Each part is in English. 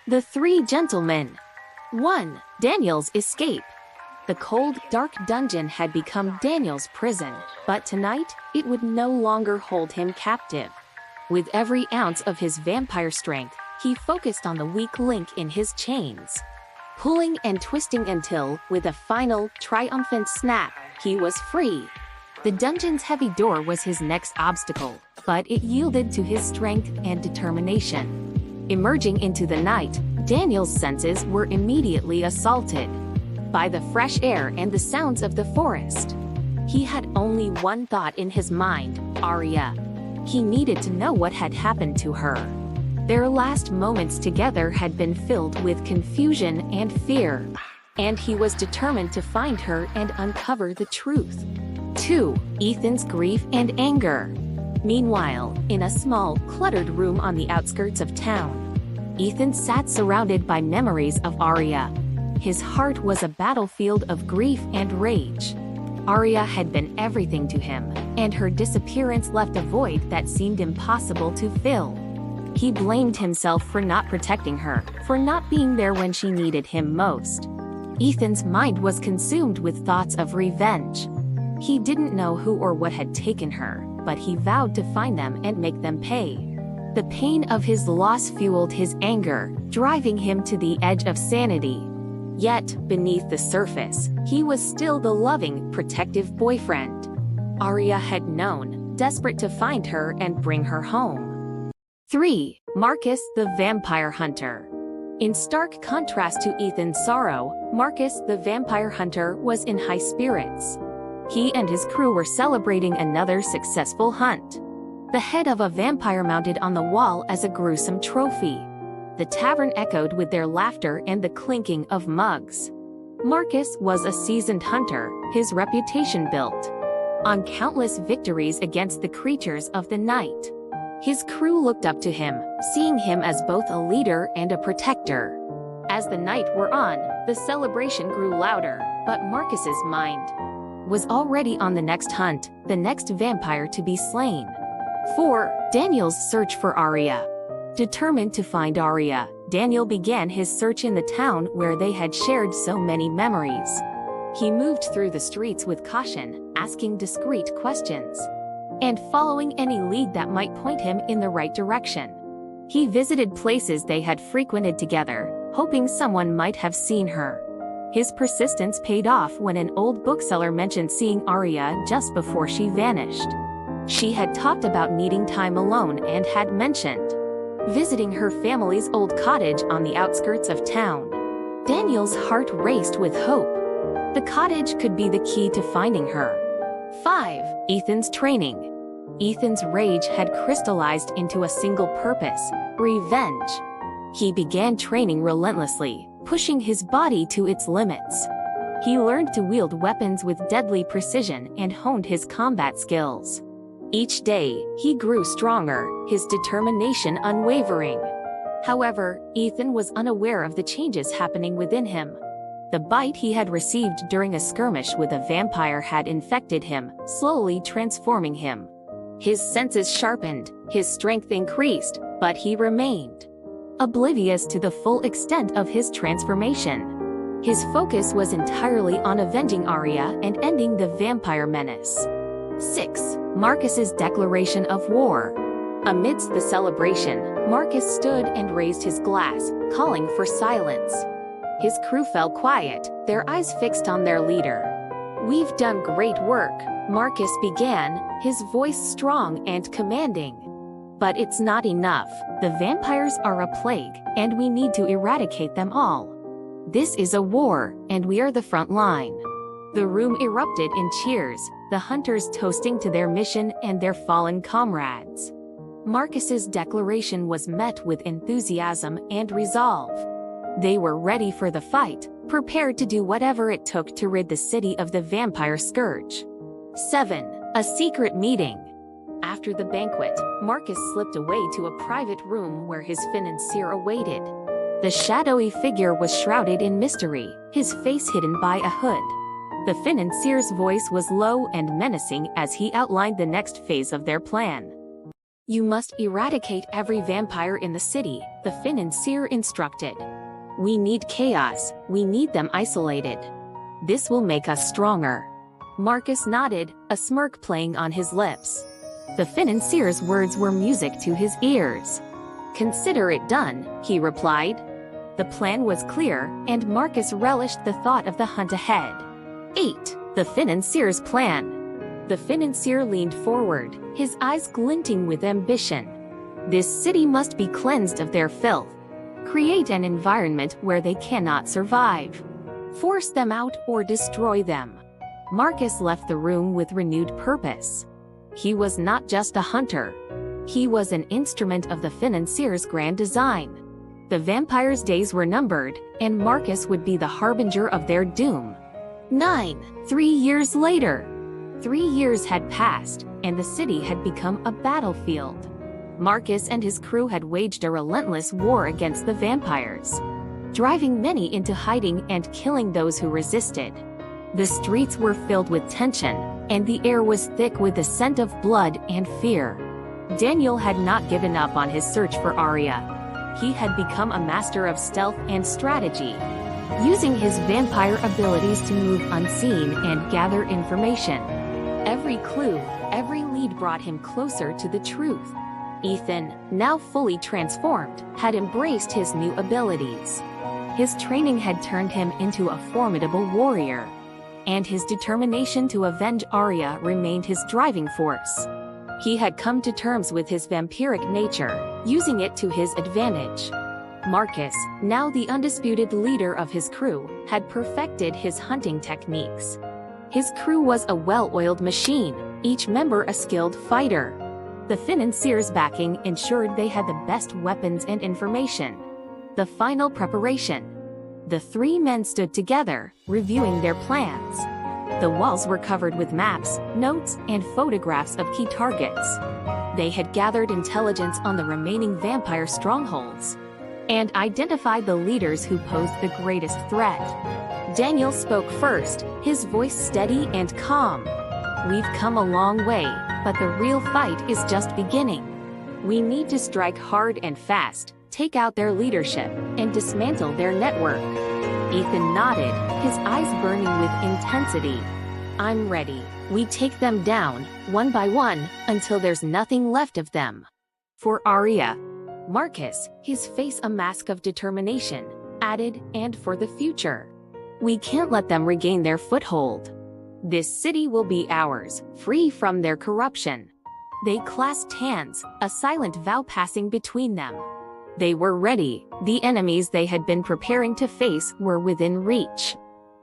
The Three Gentlemen. 1. Daniel's escape. The cold, dark dungeon had become Daniel's prison, but tonight, it would no longer hold him captive. With every ounce of his vampire strength, he focused on the weak link in his chains. Pulling and twisting until, with a final, triumphant snap, he was free. The dungeon's heavy door was his next obstacle, but it yielded to his strength and determination. Emerging into the night, Daniel's senses were immediately assaulted by the fresh air and the sounds of the forest. He had only one thought in his mind, Arya. He needed to know what had happened to her. Their last moments together had been filled with confusion and fear, and he was determined to find her and uncover the truth. 2. Ethan's grief and anger. Meanwhile, in a small, cluttered room on the outskirts of town, Ethan sat surrounded by memories of Arya. His heart was a battlefield of grief and rage. Arya had been everything to him, and her disappearance left a void that seemed impossible to fill. He blamed himself for not protecting her, for not being there when she needed him most. Ethan's mind was consumed with thoughts of revenge. He didn't know who or what had taken her, but he vowed to find them and make them pay. The pain of his loss fueled his anger, driving him to the edge of sanity. Yet, beneath the surface, he was still the loving, protective boyfriend Arya had known, desperate to find her and bring her home. 3. Marcus the Vampire Hunter. In stark contrast to Ethan's sorrow, Marcus the Vampire Hunter was in high spirits. He and his crew were celebrating another successful hunt. The head of a vampire mounted on the wall as a gruesome trophy. The tavern echoed with their laughter and the clinking of mugs. Marcus was a seasoned hunter, his reputation built on countless victories against the creatures of the night. His crew looked up to him, seeing him as both a leader and a protector. As the night wore on, the celebration grew louder, but Marcus's mind was already on the next hunt, the next vampire to be slain. 4. Daniel's search for Arya. Determined to find Arya, Daniel began his search in the town where they had shared so many memories. He moved through the streets with caution, asking discreet questions, and following any lead that might point him in the right direction. He visited places they had frequented together, hoping someone might have seen her. His persistence paid off when an old bookseller mentioned seeing Arya just before she vanished. She had talked about needing time alone and had mentioned visiting her family's old cottage on the outskirts of town. Daniel's heart raced with hope. The cottage could be the key to finding her. 5. Ethan's training. Ethan's rage had crystallized into a single purpose: revenge. He began training relentlessly, pushing his body to its limits. He learned to wield weapons with deadly precision and honed his combat skills. Each day, he grew stronger, his determination unwavering. However, Ethan was unaware of the changes happening within him. The bite he had received during a skirmish with a vampire had infected him, slowly transforming him. His senses sharpened, his strength increased, but he remained oblivious to the full extent of his transformation. His focus was entirely on avenging Arya and ending the vampire menace. 6. Marcus's declaration of war. Amidst the celebration, Marcus stood and raised his glass, calling for silence. His crew fell quiet, their eyes fixed on their leader. "We've done great work," Marcus began, his voice strong and commanding. "But it's not enough. The vampires are a plague, and we need to eradicate them all. This is a war, and we are the front line." The room erupted in cheers, the hunters toasting to their mission and their fallen comrades. Marcus's declaration was met with enthusiasm and resolve. They were ready for the fight, prepared to do whatever it took to rid the city of the vampire scourge. 7. A secret meeting. After the banquet, Marcus slipped away to a private room where his financier awaited. The shadowy figure was shrouded in mystery, his face hidden by a hood. The financier's voice was low and menacing as he outlined the next phase of their plan. You must eradicate every vampire in the city, the financier instructed. We need chaos, we need them isolated. This will make us stronger. Marcus nodded, a smirk playing on his lips. The financier's words were music to his ears. Consider it done, he replied. The plan was clear, and Marcus relished the thought of the hunt ahead. 8. The financier's plan. The financier leaned forward, his eyes glinting with ambition. This city must be cleansed of their filth. Create an environment where they cannot survive. Force them out or destroy them. Marcus left the room with renewed purpose. He was not just a hunter. He was an instrument of the financier's grand design. The vampires' days were numbered, and Marcus would be the harbinger of their doom. 9. 3 years later. 3 years had passed, and the city had become a battlefield. Marcus and his crew had waged a relentless war against the vampires, driving many into hiding and killing those who resisted. The streets were filled with tension, and the air was thick with the scent of blood and fear. Daniel had not given up on his search for Arya. He had become a master of stealth and strategy, using his vampire abilities to move unseen and gather information. Every clue, every lead brought him closer to the truth. Ethan, now fully transformed, had embraced his new abilities. His training had turned him into a formidable warrior, and his determination to avenge Arya remained his driving force. He had come to terms with his vampiric nature, using it to his advantage. Marcus, now the undisputed leader of his crew, had perfected his hunting techniques. His crew was a well-oiled machine, each member a skilled fighter. The financier's backing ensured they had the best weapons and information. The final preparation. The 3 men stood together, reviewing their plans. The walls were covered with maps, notes, and photographs of key targets. They had gathered intelligence on the remaining vampire strongholds and identified the leaders who posed the greatest threat. Daniel spoke first, his voice steady and calm. We've come a long way, but the real fight is just beginning. We need to strike hard and fast, take out their leadership, and dismantle their network. Ethan nodded, his eyes burning with intensity. I'm ready. We take them down, one by one, until there's nothing left of them. For Arya. Marcus, his face a mask of determination, added, and for the future. We can't let them regain their foothold. This city will be ours, free from their corruption. They clasped hands, a silent vow passing between them. They were ready. The enemies they had been preparing to face were within reach,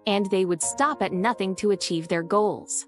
and they would stop at nothing to achieve their goals.